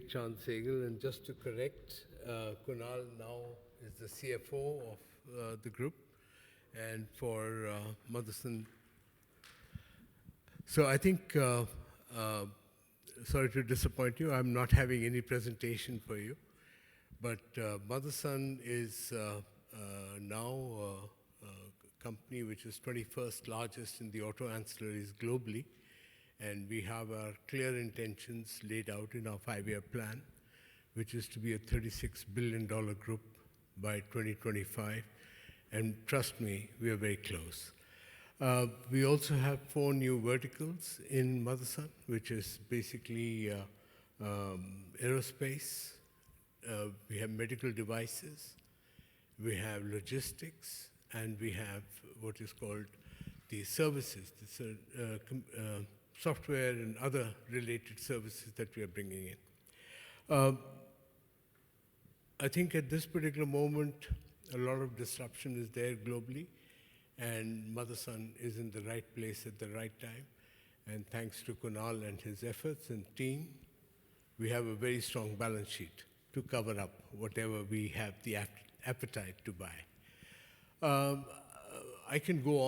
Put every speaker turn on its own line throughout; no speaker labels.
Take Chand Sehgal, and just to correct, Kunal now is the CFO of the group, and for Motherson. So I think, sorry to disappoint you, I'm not having any presentation for you, but Motherson is now a company which is 21st largest in the auto ancillaries globally. And we have our clear intentions laid out in our 5-year plan, which is to be a $36 billion group by 2025. And trust me, we are very close. We also have 4 new verticals in Motherson, which is basically aerospace, we have medical devices, we have logistics, and we have what is called the services. Software and other related services that we are bringing in. I think at this particular moment, a lot of disruption is there globally, and Motherson is in the right place at the right time. And thanks to Kunal and his efforts and team, we have a very strong balance sheet to cover up whatever we have the appetite to buy. I can go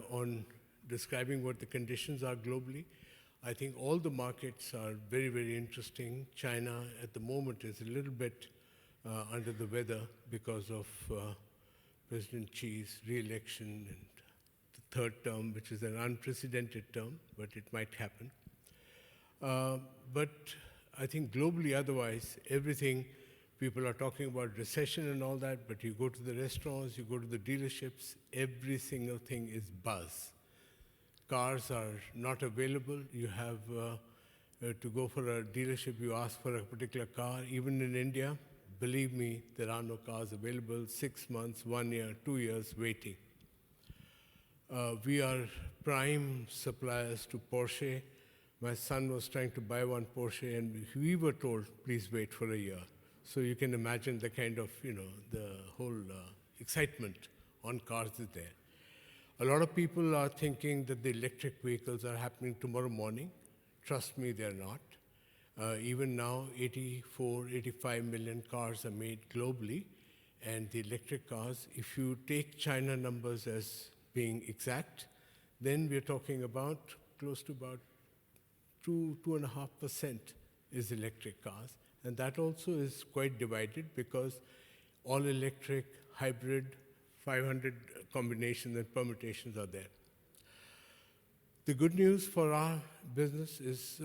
on describing what the conditions are globally. I think all the markets are very, very interesting. China at the moment is a little bit under the weather because of President Xi's re-election and the 3rd term, which is an unprecedented term, but it might happen. But I think globally otherwise, everything, people are talking about recession and all that, but you go to the restaurants, you go to the dealerships, every single thing is buzz. Cars are not available. You have to go for a dealership, you ask for a particular car. Even in India, believe me, there are no cars available. 6 months, 1 year, 2 years waiting. We are prime suppliers to Porsche. My son was trying to buy one Porsche, and we were told, please wait for a year. So you can imagine the kind of, the whole excitement on cars is there. A lot of people are thinking that the electric vehicles are happening tomorrow morning. Trust me, they're not. Even now, 84, 85 million cars are made globally. And the electric cars, if you take China numbers as being exact, then we're talking about close to about 2.5% is electric cars. And that also is quite divided because all electric, hybrid, 500 combinations and permutations are there. The good news for our business is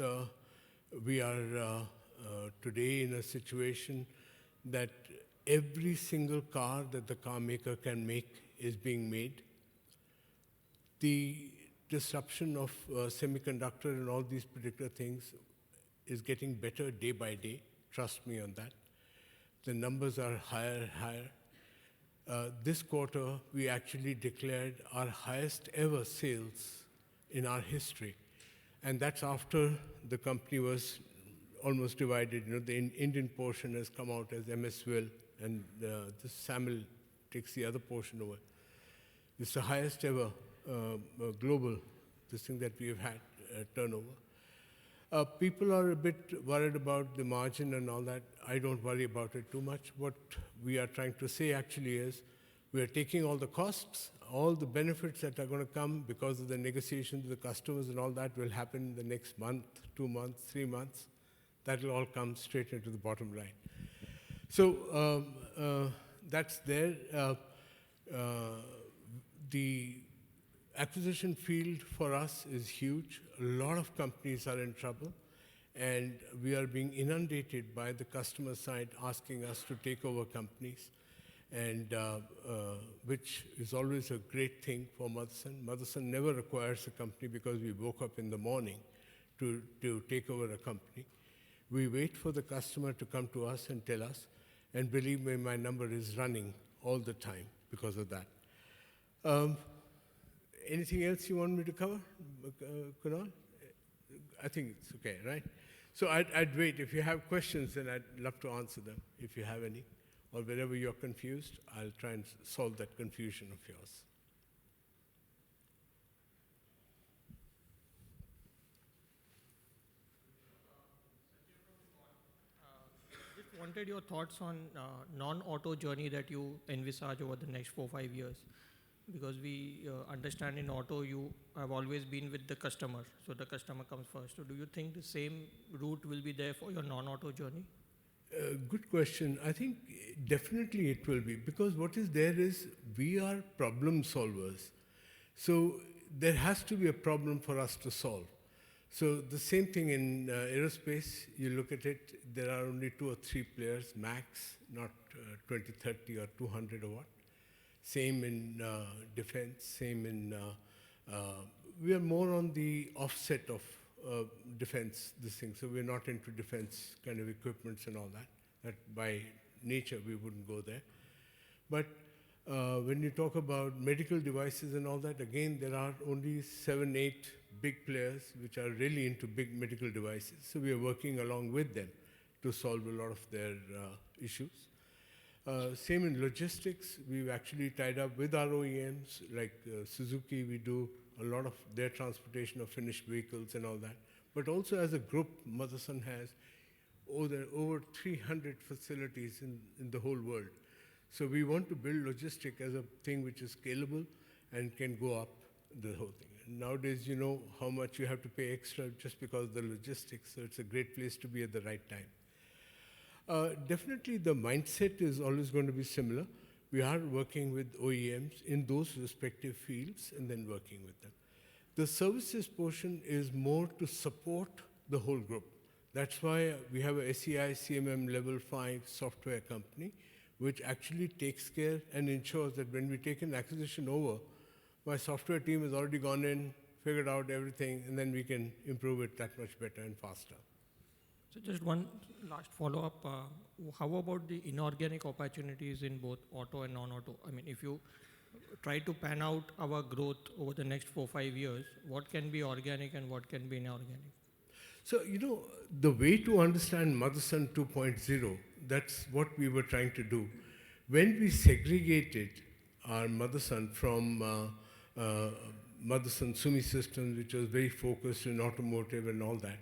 we are today in a situation that every single car that the car maker can make is being made. The disruption of semiconductor and all these particular things is getting better day by day. Trust me on that. The numbers are higher and higher. This quarter, we actually declared our highest ever sales in our history. And that's after the company was almost divided. The Indian portion has come out as MSWIL, and this SAMIL takes the other portion over. It's the highest ever global, this thing that we have had turnover. People are a bit worried about the margin and all that. I don't worry about it too much. What we are trying to say actually is we are taking all the costs, all the benefits that are going to come because of the negotiations with the customers and all that will happen in the next month, 2 months, 3 months. That will all come straight into the bottom line. So that's there. The acquisition field for us is huge. A lot of companies are in trouble, and we are being inundated by the customer side asking us to take over companies, and which is always a great thing for Motherson. Motherson never acquires a company because we woke up in the morning to take over a company. We wait for the customer to come to us and tell us, and believe me, my number is running all the time because of that. Anything else you want me to cover, Kunal? I think it's okay, right? So I'd wait. If you have questions, then I'd love to answer them, if you have any. Or wherever you're confused, I'll try and solve that confusion of yours.
wanted your thoughts on non-auto journey that you envisage over the next 4-5 years. Because we understand in auto you have always been with the customer, so the customer comes first. So do you think the same route will be there for your non-auto journey?
Good question. I think definitely it will be, because what is there is we are problem solvers. So there has to be a problem for us to solve. So the same thing in aerospace, you look at it, there are only 2 or 3 players max, not 20, 30 or 200 or what. Same in defense, same in, we are more on the offset of defense, this thing. So we're not into defense kind of equipments and all that. That by nature we wouldn't go there. But when you talk about medical devices and all that, again, there are only 7, 8 big players which are really into big medical devices. So we are working along with them to solve a lot of their issues. Same in logistics, we've actually tied up with our OEMs, like Suzuki, we do a lot of their transportation of finished vehicles and all that. But also as a group, Motherson has over 300 facilities in the whole world. So we want to build logistic as a thing which is scalable and can go up the whole thing. And nowadays, you know how much you have to pay extra just because of the logistics, so it's a great place to be at the right time. Definitely the mindset is always going to be similar. We are working with OEMs in those respective fields and then working with them. The services portion is more to support the whole group. That's why we have a SEI CMM level 5 software company, which actually takes care and ensures that when we take an acquisition over, my software team has already gone in, figured out everything, and then we can improve it that much better and faster.
So just one last follow-up. How about the inorganic opportunities in both auto and non-auto? I mean, if you try to pan out our growth over the next 4-5 years, what can be organic and what can be inorganic?
So, you know, the way to understand Motherson 2.0, that's what we were trying to do. When we segregated our Motherson from Motherson Sumi Systems, which was very focused in automotive and all that,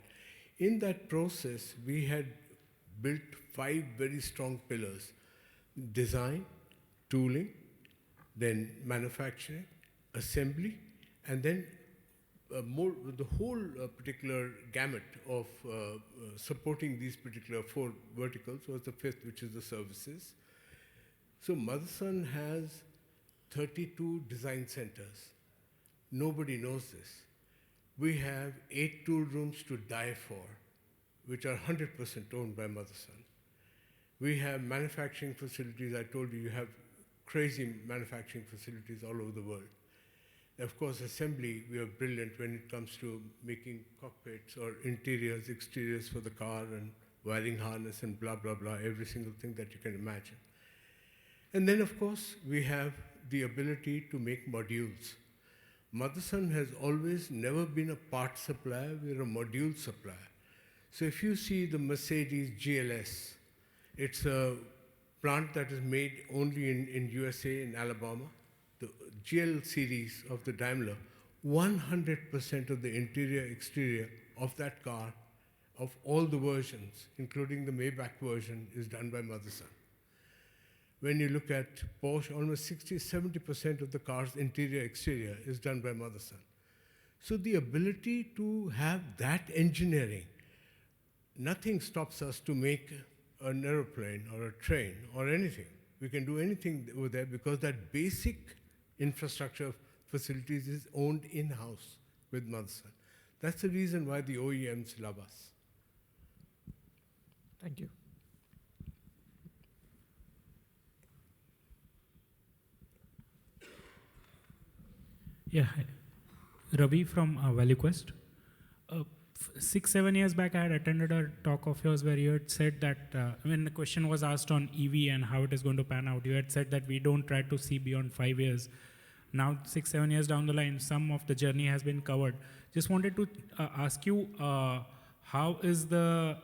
in that process, we had built 5 very strong pillars: design, tooling, then manufacturing, assembly, and then the whole particular gamut of supporting these particular 4 verticals was the 5th, which is the services. So Motherson has 32 design centers. Nobody knows this. We have 8 tool rooms to die for, which are 100% owned by Motherson. We have manufacturing facilities. I told you, you have crazy manufacturing facilities all over the world. Of course, assembly, we are brilliant when it comes to making cockpits or interiors, exteriors for the car and wiring harness and blah, blah, blah, every single thing that you can imagine. And then, of course, we have the ability to make modules. Motherson has always never been a part supplier, we're a module supplier. So if you see the Mercedes GLS, it's a plant that is made only in USA, in Alabama. The GL series of the Daimler, 100% of the interior, exterior of that car, of all the versions, including the Maybach version, is done by Motherson. When you look at Porsche, almost 60-70% of the car's interior, exterior is done by Motherson. So the ability to have that engineering, nothing stops us to make an aeroplane or a train or anything. We can do anything over there because that basic infrastructure facilities is owned in-house with Motherson. That's the reason why the OEMs love us.
Thank you.
Yeah, hi. Ravi from ValueQuest. 6-7 years back, I had attended a talk of yours where you had said that when the question was asked on EV and how it is going to pan out, you had said that we don't try to see beyond 5 years. Now, 6-7 years down the line, some of the journey has been covered. Just wanted to ask you, how is the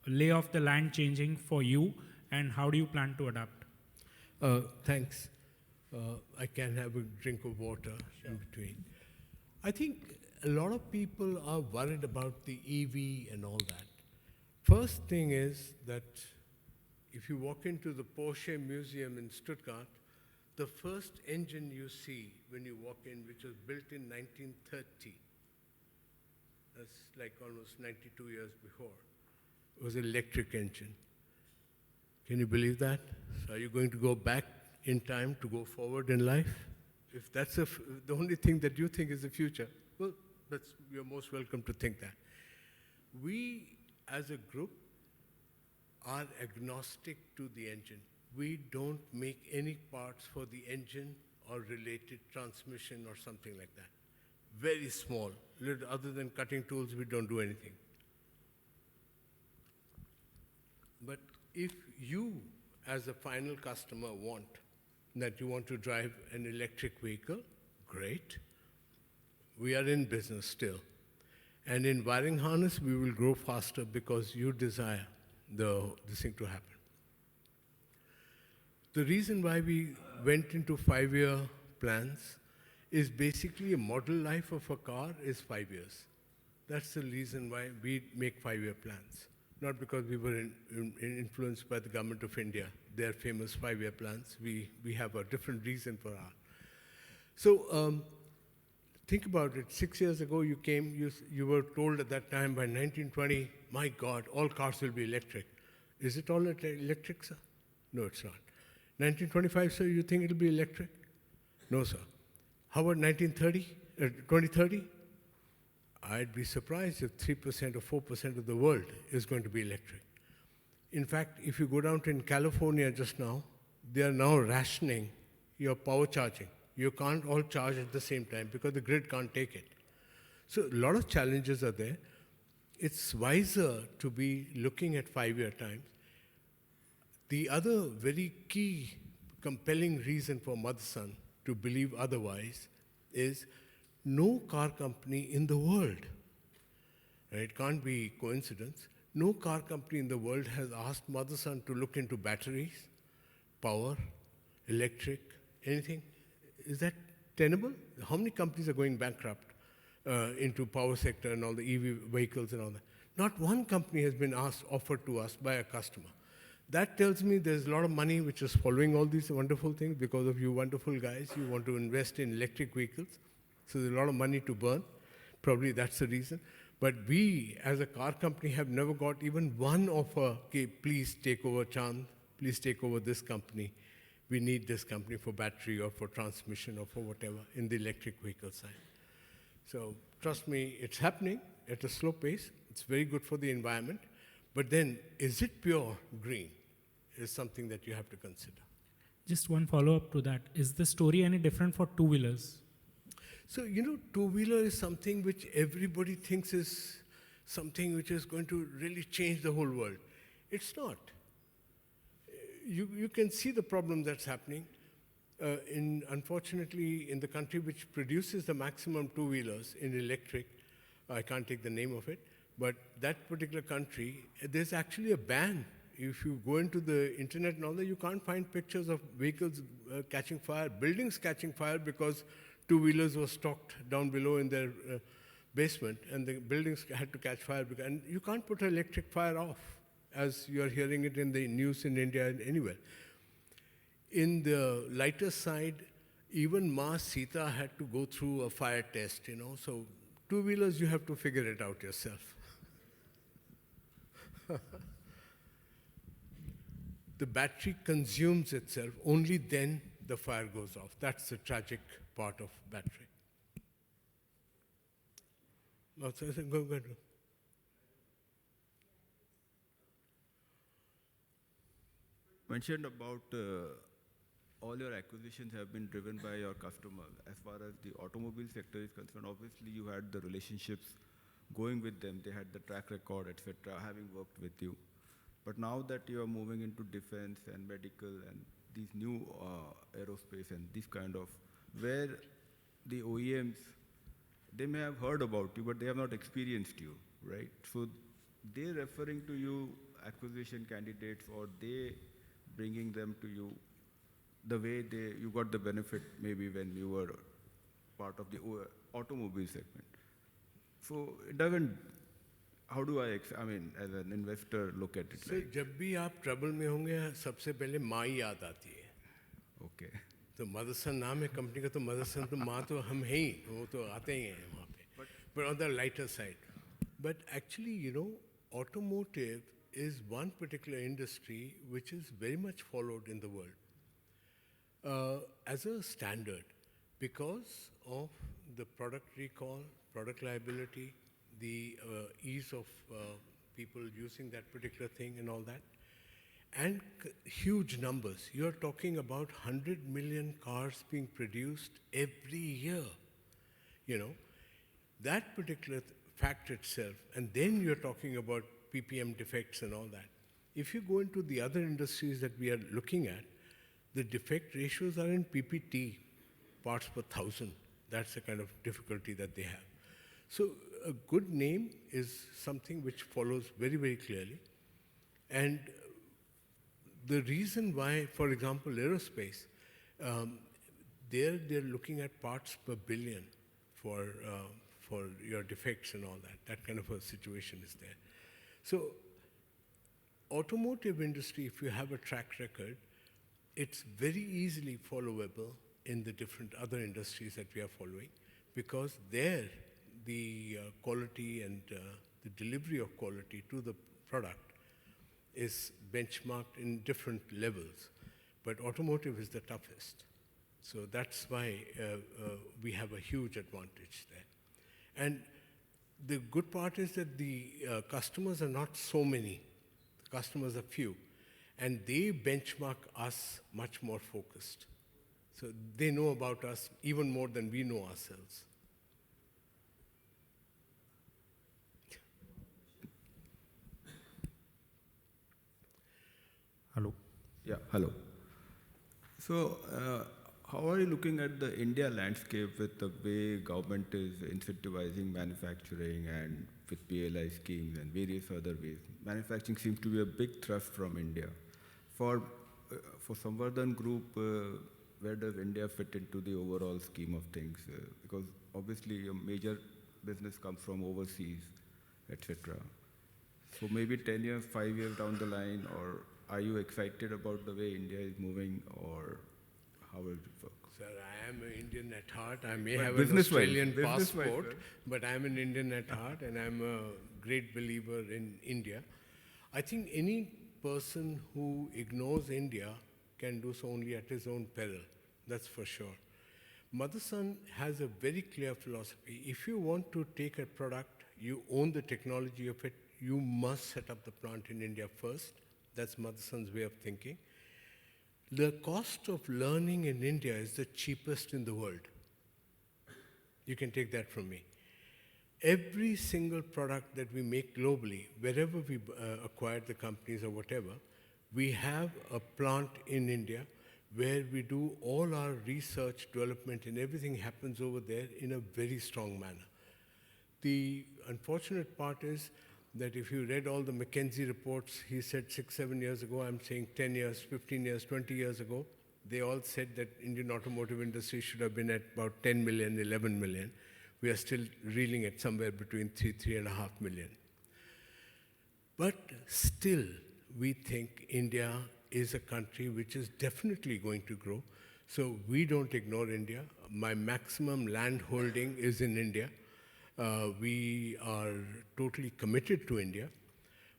lay of the land changing for you, and how do you plan to adapt?
Thanks. I can have a drink of water in between. I think a lot of people are worried about the EV and all that. First thing is that if you walk into the Porsche Museum in Stuttgart, the first engine you see when you walk in, which was built in 1930, that's like almost 92 years before, it was an electric engine. Can you believe that? So are you going to go back in time to go forward in life? If that's the only thing that you think is the future, well, you're most welcome to think that. We, as a group, are agnostic to the engine. We don't make any parts for the engine or related transmission or something like that. Very small. Other than cutting tools, we don't do anything. But if you, as a final customer, want to drive an electric vehicle, great. We are in business still. And in wiring harness, we will grow faster because you desire this thing to happen. The reason why we went into 5-year plans is basically a model life of a car is 5 years. That's the reason why we make 5-year plans. Not because we were influenced by the government of India, their famous 5-year plans. We have a different reason for our. So think about it. 6 years ago, you came, you were told at that time by 1920, my God, all cars will be electric. Is it all electric, sir? No, it's not. 1925, sir, you think it'll be electric? No, sir. How about 2030? I'd be surprised if 3% or 4% of the world is going to be electric. In fact, if you go down to in California just now, they are now rationing your power charging. You can't all charge at the same time because the grid can't take it. So a lot of challenges are there. It's wiser to be looking at 5-year times. The other very key, compelling reason for Motherson to believe otherwise is no car company in the world, and it can't be coincidence, no car company in the world has asked Motherson to look into batteries, power, electric, anything. Is that tenable? How many companies are going bankrupt into power sector and all the EV vehicles and all that? Not one company has been offered to us by a customer. That tells me there's a lot of money which is following all these wonderful things because of you wonderful guys. You want to invest in electric vehicles. So there's a lot of money to burn. Probably that's the reason. But we, as a car company, have never got even one offer, okay, please take over Chand, please take over this company. We need this company for battery or for transmission or for whatever in the electric vehicle side. So trust me, it's happening at a slow pace. It's very good for the environment. But then, is it pure green? Is something that you have to consider.
Just one follow-up to that. Is the story any different for two-wheelers?
So, two-wheeler is something which everybody thinks is something which is going to really change the whole world. It's not. You can see the problem that's happening. Unfortunately, in the country which produces the maximum two-wheelers in electric, I can't take the name of it, but that particular country, there's actually a ban. If you go into the internet and all that, you can't find pictures of vehicles catching fire, buildings catching fire because two-wheelers were stocked down below in their basement and the buildings had to catch fire. And you can't put an electric fire off, as you're hearing it in the news in India and anywhere. In the lighter side, even Ma Sita had to go through a fire test, So two-wheelers, you have to figure it out yourself. The battery consumes itself, only then the fire goes off. That's the tragic part of battery. No, go ahead.
Mentioned about all your acquisitions have been driven by your customer. As far as the automobile sector is concerned, obviously you had the relationships going with them. They had the track record, etc., having worked with you. But now that you are moving into defense and medical and these new aerospace and this kind of, where the OEMs, they may have heard about you, but they have not experienced you, right? So they're referring to you acquisition candidates, or they bringing them to you the way you got the benefit maybe when you were part of the automobile segment. So it doesn't how do I mean, as an investor, look at it
So
like,
जब भी आप trouble में होंगे सबसे पहले माँ ही याद आती है.
okay.
तो मदरसन नाम है कंपनी का, तो मदरसन तो माँ तो हम हैं ही, वो तो आते ही हैं वहाँ पे. But on the lighter side. But actually, you know, automotive is one particular industry which is very much followed in the world as a standard because of the product recall, product liability, the ease of people using that particular thing and all that. And huge numbers. You're talking about 100 million cars being produced every year. You know, that particular fact itself, and then you're talking about PPM defects and all that. If you go into the other industries that we are looking at, the defect ratios are in PPT, parts per thousand. That's the kind of difficulty that they have. So a good name is something which follows very, very clearly. And the reason why, for example, aerospace, they're looking at parts per billion for your defects and all that. That kind of a situation is there. So automotive industry, if you have a track record, it's very easily followable in the different other industries that we are following because there the quality and the delivery of quality to the product is benchmarked in different levels, but automotive is the toughest. So that's why we have a huge advantage there. And the good part is that the customers are not so many. The customers are few. And they benchmark us much more focused. So they know about us even more than we know ourselves.
Hello.
Yeah, hello. So, how are you looking at the India landscape with the way government is incentivizing manufacturing and with PLI schemes and various other ways? Manufacturing seems to be a big thrust from India. For Samvardhan Group, where does India fit into the overall scheme of things? Because obviously a major business comes from overseas, etc. So maybe 10 years, 5 years down the line, or are you excited about the way India is moving, or how will it work?
Sir, I am an Indian at heart. I may
But
have an
business-wise,
Australian
business-wise,
passport,
sir.
but I am an Indian at heart, and I'm a great believer in India. I think any person who ignores India can do so only at his own peril. That's for sure. Motherson has a very clear philosophy. If you want to take a product, you own the technology of it, you must set up the plant in India first. That's Motherson's way of thinking. The cost of learning in India is the cheapest in the world. You can take that from me. Every single product that we make globally, wherever we acquire the companies or whatever, we have a plant in India where we do all our research, development, and everything happens over there in a very strong manner. The unfortunate part is that if you read all the McKinsey reports, he said 6, 7 years ago, I'm saying 10 years, 15 years, 20 years ago, they all said that Indian automotive industry should have been at about 10 million, 11 million. We are still reeling at somewhere between 3.5 million. But still, we think India is a country which is definitely going to grow. So we don't ignore India. My maximum land holding is in India. We are totally committed to India.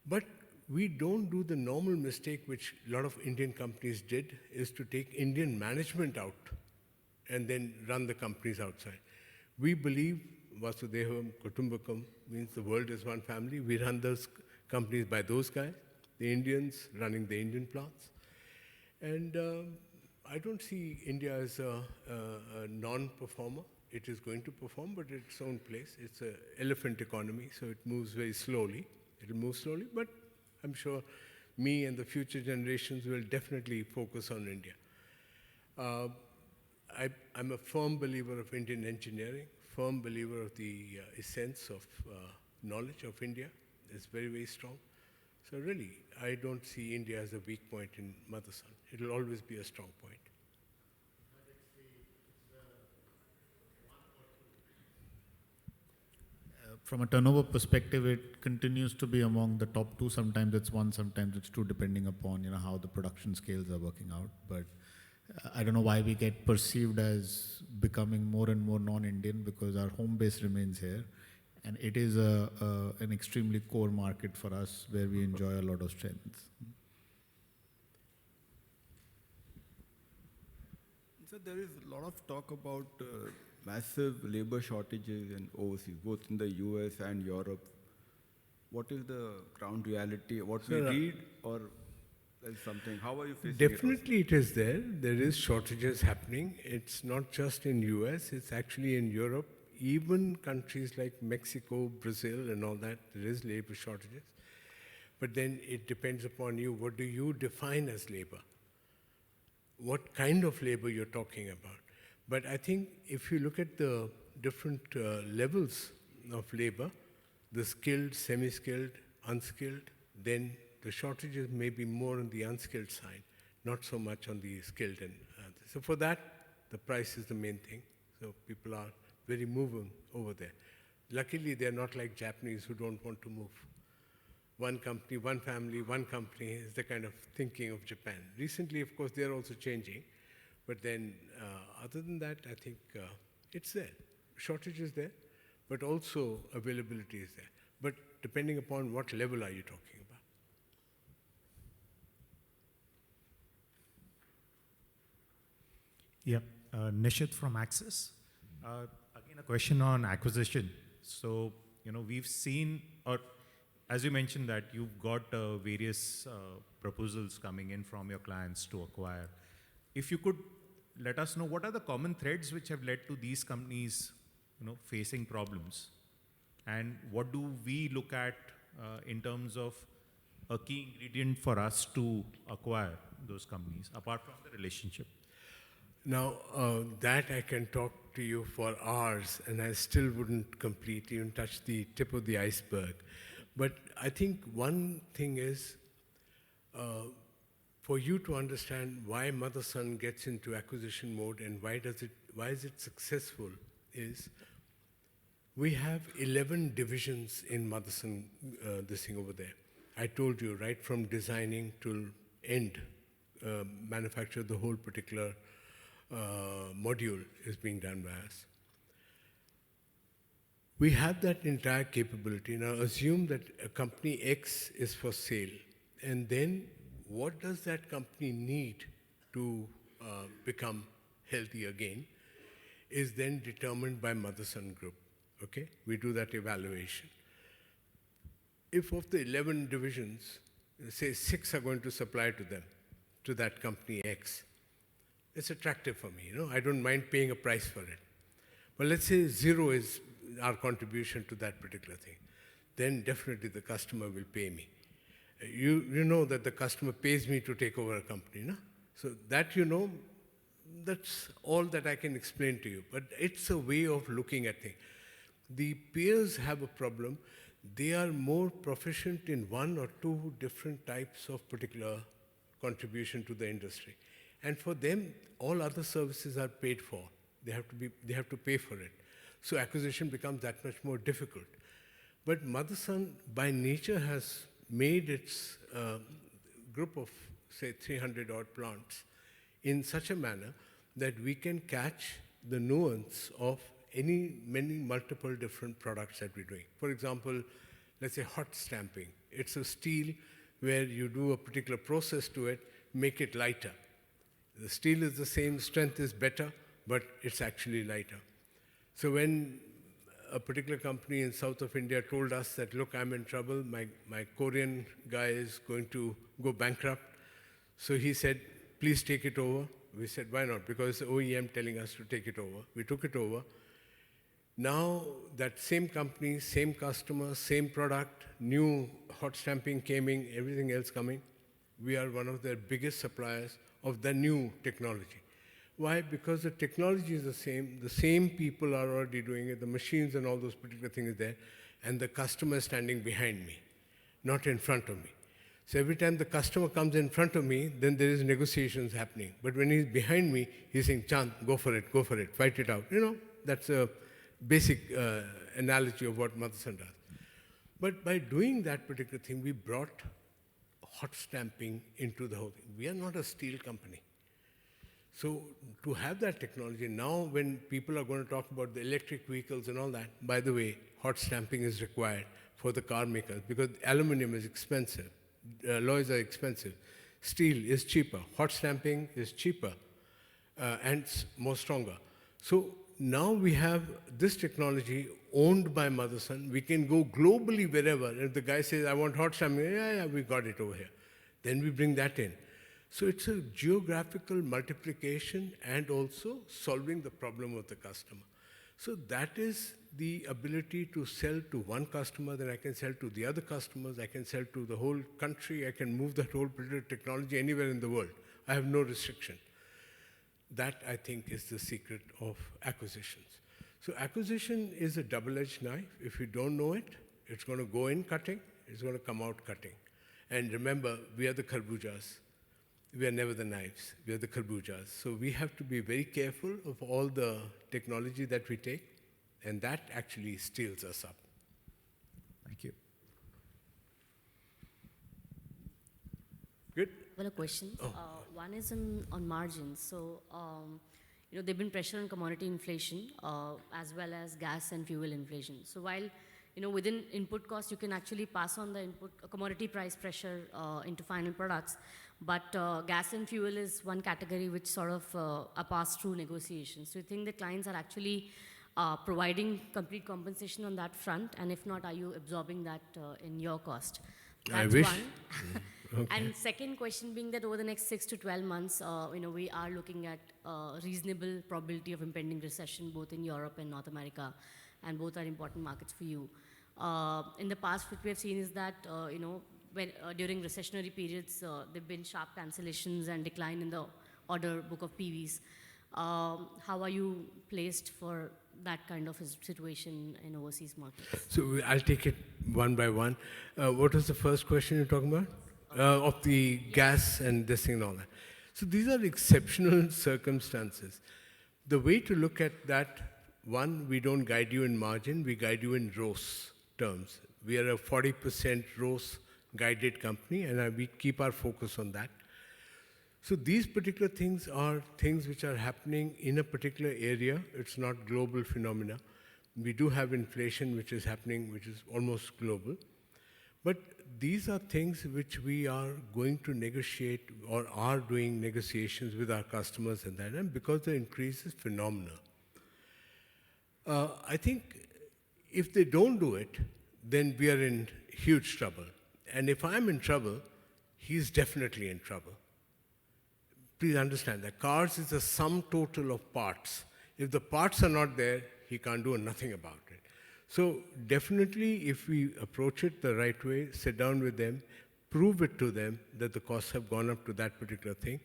But we don't do the normal mistake which a lot of Indian companies did, is to take Indian management out and then run the companies outside. We believe Vasudevam Kutumbakam means the world is one family. We run those companies by those guys, the Indians running the Indian plants. And I don't see India as a non-performer. It is going to perform, but at its own place. It's an elephant economy, so it moves very slowly. It'll move slowly, but I'm sure me and the future generations will definitely focus on India. I'm a firm believer of Indian engineering, firm believer of the essence of knowledge of India. It's very, very strong. So really, I don't see India as a weak point in Motherson. It will always be a strong point.
from a turnover perspective, it continues to be among the top two. Sometimes it's one, sometimes it's two, depending upon how the production scales are working out. But I don't know why we get perceived as becoming more and more non-Indian, because our home base remains here, and it is an extremely core market for us where we enjoy a lot of strength.
So there is a lot of talk about massive labor shortages in overseas, both in the US and Europe. What is the ground reality? What we read, or is something? How are you facing
Definitely it is there. There is shortages happening. It's not just in US, it's actually in Europe. Even countries like Mexico, Brazil and all that, there is labor shortages. But then it depends upon you. What do you define as labor? What kind of labor you're talking about? But I think if you look at the different levels of labor, the skilled, semi-skilled, unskilled, then the shortages may be more on the unskilled side, not so much on the skilled. So for that, the price is the main thing. So people are very moving over there. Luckily, they're not like Japanese who don't want to move. One company, one family, one company is the kind of thinking of Japan. Recently, of course, they're also changing. But then, other than that, I think it's there. Shortage is there, but also availability is there. But depending upon what level are you talking about.
Yeah, Nishit from Axis. Again, a question on acquisition. So, we've seen, or as you mentioned that you've got various proposals coming in from your clients to acquire. If you could let us know what are the common threads which have led to these companies, facing problems, and what do we look at in terms of a key ingredient for us to acquire those companies, apart from the relationship?
Now, that I can talk to you for hours, and I still wouldn't completely even touch the tip of the iceberg. But I think one thing is, for you to understand why Motherson gets into acquisition mode and why is it successful, is we have 11 divisions in Motherson, this thing over there. I told you, right from designing to end, manufacture, the whole particular module is being done by us. We have that entire capability. Now assume that a company X is for sale, and then what does that company need to become healthy again is then determined by Motherson Group. Okay? We do that evaluation. If of the 11 divisions, say 6 are going to supply to them, to that company X, it's attractive for me. I don't mind paying a price for it. But let's say 0 is our contribution to that particular thing. Then definitely the customer will pay me. You know that the customer pays me to take over a company, no? So that that's all that I can explain to you. But it's a way of looking at things. The peers have a problem. They are more proficient in 1 or 2 different types of particular contribution to the industry. And for them, all other services are paid for. They have to pay for it. So acquisition becomes that much more difficult. But Motherson, by nature, has made its group of, say, 300 odd plants in such a manner that we can catch the nuance of many multiple different products that we're doing. For example, let's say hot stamping. It's a steel where you do a particular process to it, make it lighter. The steel is the same, strength is better, but it's actually lighter. So when a particular company in south of India told us that, look, I'm in trouble, my Korean guy is going to go bankrupt. So he said, please take it over. We said, why not? Because the OEM telling us to take it over. We took it over. Now that same company, same customer, same product, new hot stamping came in, everything else coming, we are one of their biggest suppliers of the new technology. Why? Because the technology is the same people are already doing it, the machines and all those particular things there, and the customer is standing behind me, not in front of me. So every time the customer comes in front of me, then there is negotiations happening. But when he's behind me, he's saying, Chand, go for it, fight it out. That's a basic analogy of what Motherson does. But by doing that particular thing, we brought hot stamping into the whole thing. We are not a steel company. So to have that technology, now when people are going to talk about the electric vehicles and all that, by the way, hot stamping is required for the car makers because aluminum is expensive, alloys are expensive, steel is cheaper, hot stamping is cheaper and more stronger. So now we have this technology owned by Motherson. We can go globally wherever. If the guy says, I want hot stamping, yeah, we got it over here. Then we bring that in. So it's a geographical multiplication and also solving the problem of the customer. So that is the ability to sell to one customer, then I can sell to the other customers, I can sell to the whole country, I can move that whole technology anywhere in the world. I have no restriction. That, I think, is the secret of acquisitions. So acquisition is a double-edged knife. If you don't know it, it's going to go in cutting, it's going to come out cutting. And remember, we are the kharbujas. We are never the knives, we are the kharbujas. So we have to be very careful of all the technology that we take, and that actually steals us up.
Thank you.
Good?
Well, a question. One is on margins. So, there've been pressure on commodity inflation as well as gas and fuel inflation. So while within input costs, you can actually pass on the input commodity price pressure into final products. But gas and fuel is one category which sort of are passed through negotiations. So you think the clients are actually providing complete compensation on that front? And if not, are you absorbing that in your cost? That's
I wish.
one.
Okay.
And second question being that over the next 6 to 12 months, we are looking at reasonable probability of impending recession both in Europe and North America, and both are important markets for you. In the past, what we have seen is that, when during recessionary periods, there have been sharp cancellations and decline in the order book of PVs. How are you placed for that kind of a situation in overseas markets?
So I'll take it one by one. What was the first question you're talking about? Of the gas and this thing and all that. So these are exceptional circumstances. The way to look at that, one, we don't guide you in margin, we guide you in ROS terms. We are a 40% ROS guided company, and we keep our focus on that. So these particular things are things which are happening in a particular area. It's not global phenomena. We do have inflation which is happening, which is almost global. But these are things which we are going to negotiate or are doing negotiations with our customers and that, and because the increase is phenomenal. I think if they don't do it, then we are in huge trouble. And if I'm in trouble, he's definitely in trouble. Please understand that cars is a sum total of parts. If the parts are not there, he can't do nothing about it. So definitely, if we approach it the right way, sit down with them, prove it to them that the costs have gone up to that particular thing,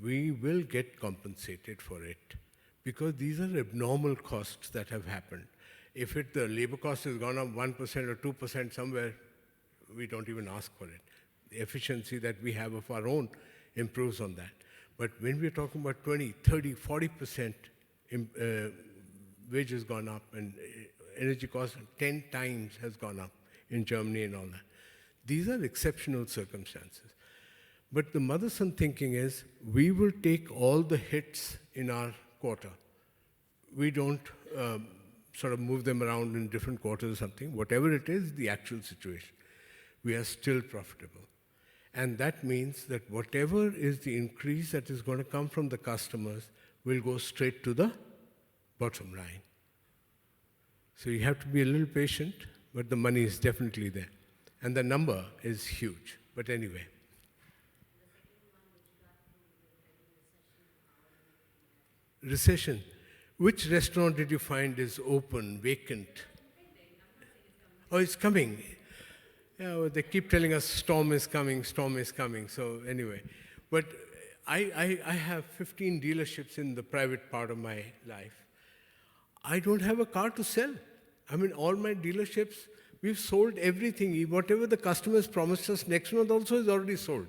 we will get compensated for it. Because these are abnormal costs that have happened. If the labor cost has gone up 1% or 2% somewhere, we don't even ask for it. The efficiency that we have of our own improves on that. But when we're talking about 20, 30, 40% wages gone up and energy cost 10 times has gone up in Germany and all that. These are exceptional circumstances. But the Motherson thinking is, we will take all the hits in our quarter. We don't sort of move them around in different quarters or something. Whatever it is, the actual situation. We are still profitable. And that means that whatever is the increase that is going to come from the customers will go straight to the bottom line. So you have to be a little patient, but the money is definitely there. And the number is huge. But anyway. Recession. Which restaurant did you find is open, vacant? Oh, it's coming. Yeah, well, they keep telling us storm is coming, storm is coming. So anyway, but I have 15 dealerships in the private part of my life. I don't have a car to sell. I mean, all my dealerships, we've sold everything. Whatever the customers promised us next month also is already sold.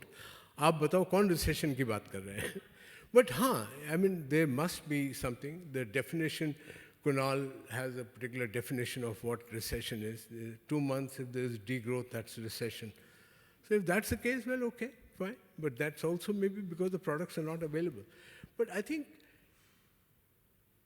आप बताओ कौन recession की बात कर रहे हैं? But I mean, there must be something. The definition Kunal has a particular definition of what recession is. 2 months, if there's degrowth, that's recession. So if that's the case, well, okay, fine. But that's also maybe because the products are not available. But I think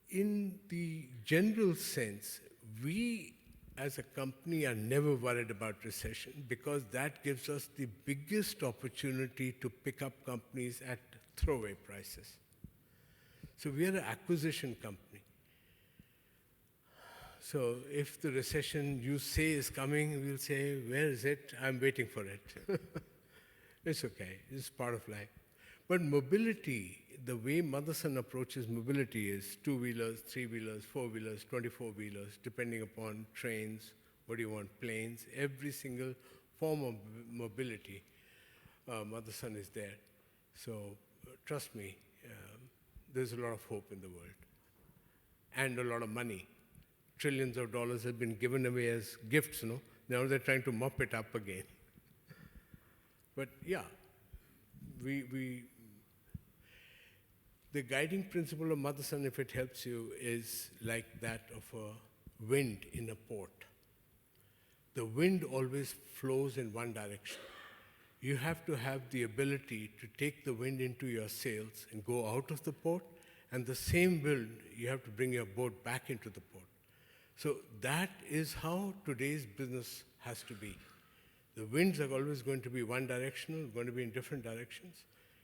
in the general sense, we as a company are never worried about recession because that gives us the biggest opportunity to pick up companies at throwaway prices. So we are an acquisition company. So if the recession you say is coming, we'll say, where is it? I'm waiting for it. It's okay, it's part of life. But mobility, the way Motherson approaches mobility is 2-wheelers, 3-wheelers, 4-wheelers, 24-wheelers, depending upon trains, what do you want, planes, every single form of mobility, Motherson is there. So trust me, there's a lot of hope in the world and a lot of money. Trillions of dollars have been given away as gifts, no? Now they're trying to mop it up again. But yeah, the guiding principle of Motherson, if it helps you, is like that of a wind in a port. The wind always flows in one direction. You have to have the ability to take the wind into your sails and go out of the port, and the same wind, you have to bring your boat back into the port. So that is how today's business has to be. The winds are always going to be one directional, going to be in different directions.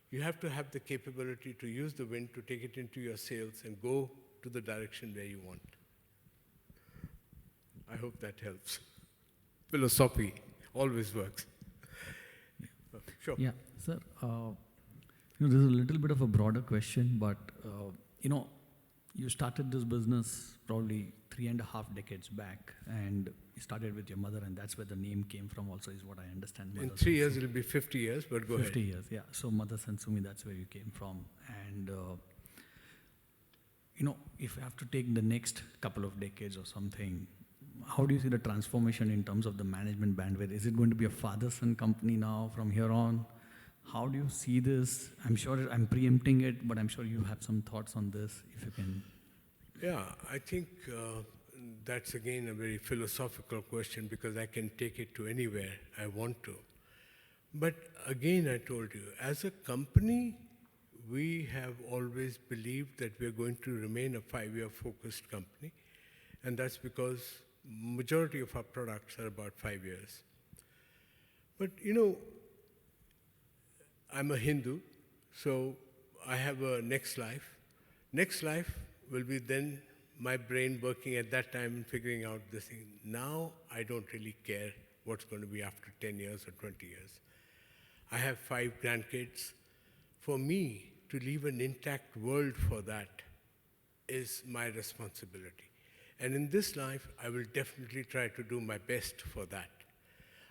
You have to have the capability to use the wind to take it into your sails and go to the direction where you want. I hope that helps. Philosophy always works. Sure.
Yeah, sir. This is a little bit of a broader question, but you started this business probably 3.5 decades back, and you started with your mother, and that's where the name came from. Also, is what I understand.
In 3 years, it'll be 50 years, but go
50
ahead.
years, yeah. So Motherson Sumi, that's where you came from, and if you have to take the next couple of decades or something, how do you see the transformation in terms of the management bandwidth? Is it going to be a father-son company now from here on? How do you see this? I'm sure I'm preempting it, but I'm sure you have some thoughts on this, if you can.
Yeah, I think that's again a very philosophical question because I can take it to anywhere I want to. But again, I told you, as a company, we have always believed that we're going to remain a 5-year focused company. And that's because majority of our products are about 5 years. But I'm a Hindu, so I have a next life. Next life will be then my brain working at that time and figuring out this thing. Now I don't really care what's going to be after 10 years or 20 years. I have 5 grandkids. For me to leave an intact world for that is my responsibility. And in this life, I will definitely try to do my best for that.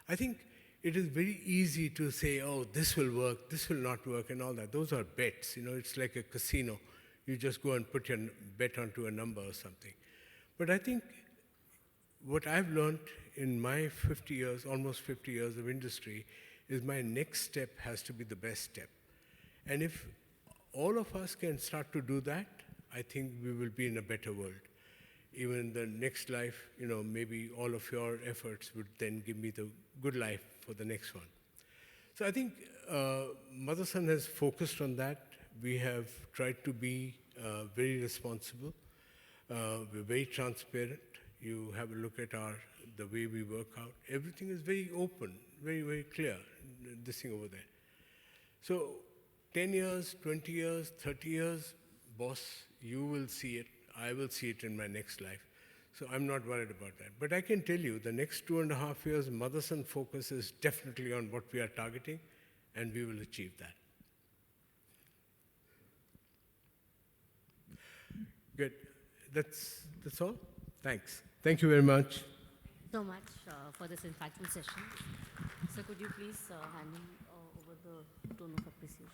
I think it is very easy to say, oh, this will work, this will not work, and all that. Those are bets. It's like a casino. You just go and put your bet onto a number or something. But I think what I've learned in my 50 years, almost 50 years of industry, is my next step has to be the best step. And if all of us can start to do that, I think we will be in a better world. Even in the next life, maybe all of your efforts would then give me the good life for the next one. So I think Motherson has focused on that. We have tried to be very responsible. We're very transparent. You have a look at the way we work out. Everything is very open, very, very clear, this thing over there. So 10 years, 20 years, 30 years, boss, you will see it. I will see it in my next life. So I'm not worried about that. But I can tell you, the next 2.5 years, Motherson focus is definitely on what we are targeting, and we will achieve that. Good. That's all. Thanks. Thank you very much.
So much for this insightful session. So could you please hand him over the tone of appreciation?